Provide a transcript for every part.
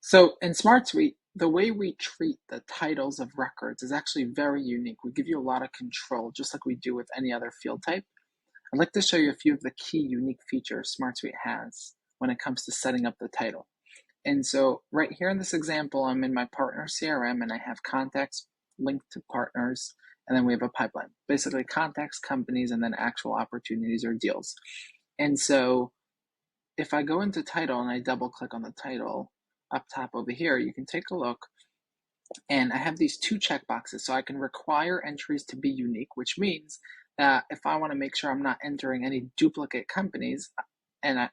So in SmartSuite, the way we treat the titles of records is actually very unique. We give you a lot of control, just like we do with any other field type. I'd like to show you a few of the key unique features SmartSuite has when it comes to setting up the title. And so right here in this example, I'm in my partner CRM and I have contacts linked to partners, and then we have a pipeline, basically contacts, companies, and then actual opportunities or deals. And so if I go into title and I double click on the title up top over here, you can take a look, and I have these two checkboxes. So I can require entries to be unique, which means that if I want to make sure I'm not entering any duplicate companies,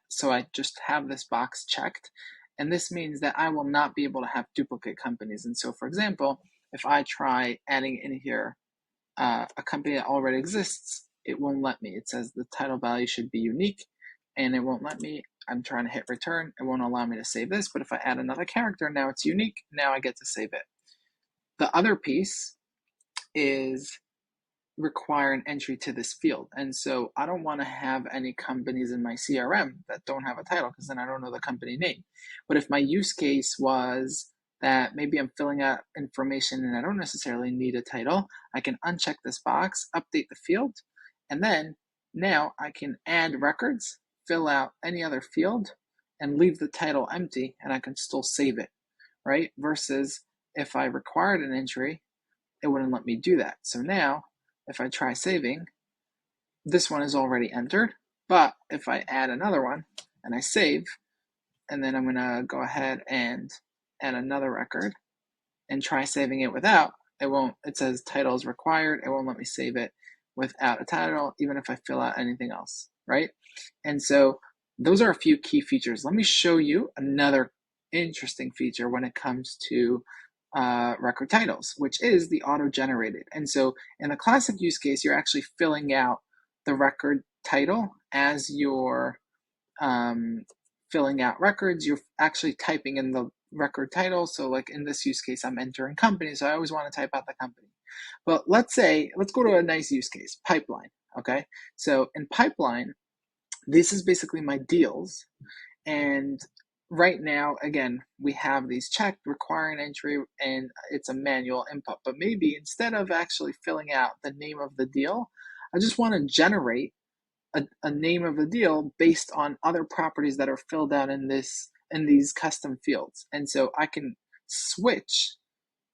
so I just have this box checked, and this means that I will not be able to have duplicate companies. And so, for example, if I try adding in here a company that already exists, it won't let me. It says the title value should be unique, and it won't let me. I'm trying to hit return. It won't allow me to save this, but if I add another character, now it's unique. Now I get to save it. The other piece is require an entry to this field. And so I don't want to have any companies in my CRM that don't have a title, because then I don't know the company name. But if my use case was that maybe I'm filling out information and I don't necessarily need a title, I can uncheck this box, update the field, and then now I can add records, fill out any other field, and leave the title empty, and I can still save it, right? Versus if I required an entry, it wouldn't let me do that. So now, if I try saving, this one is already entered, but if I add another one and I save, and then I'm gonna go ahead and add another record and try saving it without, it says title is required. It won't let me save it without a title, even if I fill out anything else, right? And so those are a few key features. Let me show you another interesting feature when it comes to record titles, which is the auto-generated. And so in the classic use case, you're actually filling out the record title as you're filling out records. You're actually typing in the record title. So like in this use case, I'm entering company, so I always want to type out the company. But let's go to a nice use case, pipeline, okay? So in pipeline, this is basically my deals, and right now, again, we have these checked, require an entry, and it's a manual input. But maybe instead of actually filling out the name of the deal, I just want to generate a name of the deal based on other properties that are filled out in these custom fields. And so I can switch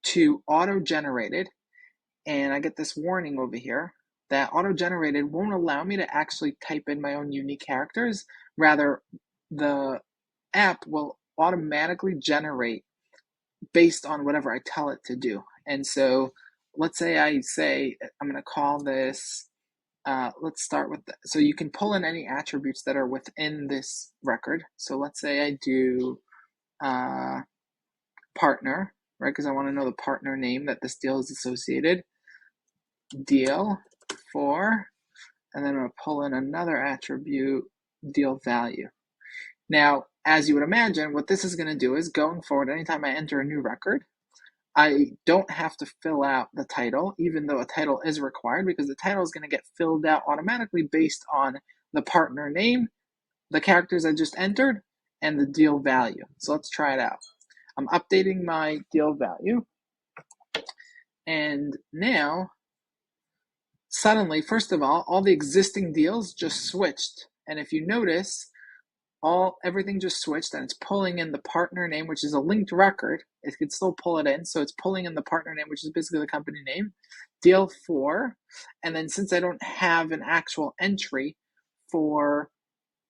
to auto-generated, and I get this warning over here that auto-generated won't allow me to actually type in my own unique characters. Rather, the app will automatically generate based on whatever I tell it to do. And so let's say I'm going to call this, let's start with so you can pull in any attributes that are within this record. So let's say I do partner, right? Because I want to know the partner name that this deal is associated. Deal for, and then I'm going to pull in another attribute, deal value. Now, as you would imagine, what this is going to do is going forward, anytime I enter a new record, I don't have to fill out the title, even though a title is required, because the title is going to get filled out automatically based on the partner name, the characters I just entered, and the deal value. So let's try it out. I'm updating my deal value, and now suddenly, first of all the existing deals just switched. And if you notice, everything just switched, and it's pulling in the partner name, which is a linked record. It could still pull it in, so it's pulling in the partner name, which is basically the company name, deal for, and then since I don't have an actual entry for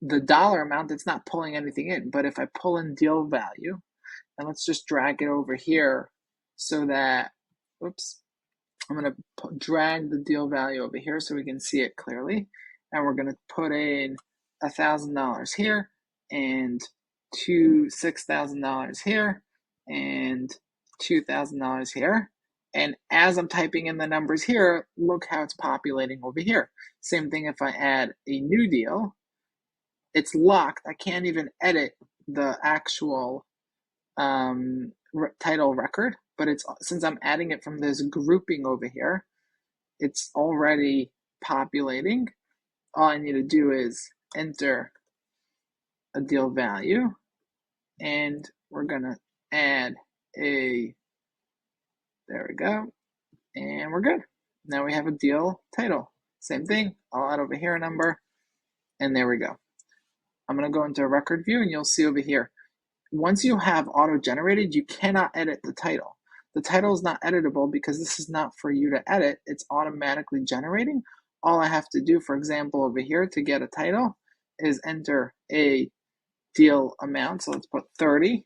the dollar amount, it's not pulling anything in. But if I pull in deal value, and let's just drag it over here so that, I'm going to drag the deal value over here so we can see it clearly. And we're going to put in $1,000 here, and $6,000 here, and $2,000 here. And as I'm typing in the numbers here, look how it's populating over here. Same thing if I add a new deal. It's locked. I can't even edit the actual title record, but since I'm adding it from this grouping over here, it's already populating. All I need to do is enter a deal value, and we're gonna add a, there we go, and we're good. Now we have a deal title. Same thing, I'll add over here a number, and there we go. I'm going to go into a record view, and you'll see over here. Once you have auto-generated, you cannot edit the title. The title is not editable because this is not for you to edit. It's automatically generating. All I have to do, for example, over here to get a title is enter a deal amount. So let's put 30.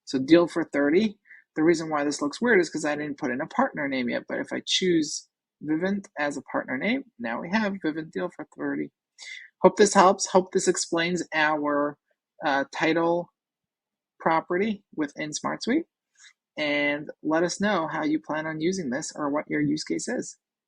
So deal for 30. The reason why this looks weird is because I didn't put in a partner name yet. But if I choose Vivint as a partner name, now we have Vivint deal for 30. Hope this helps. Hope this explains our title property within SmartSuite, and let us know how you plan on using this or what your use case is.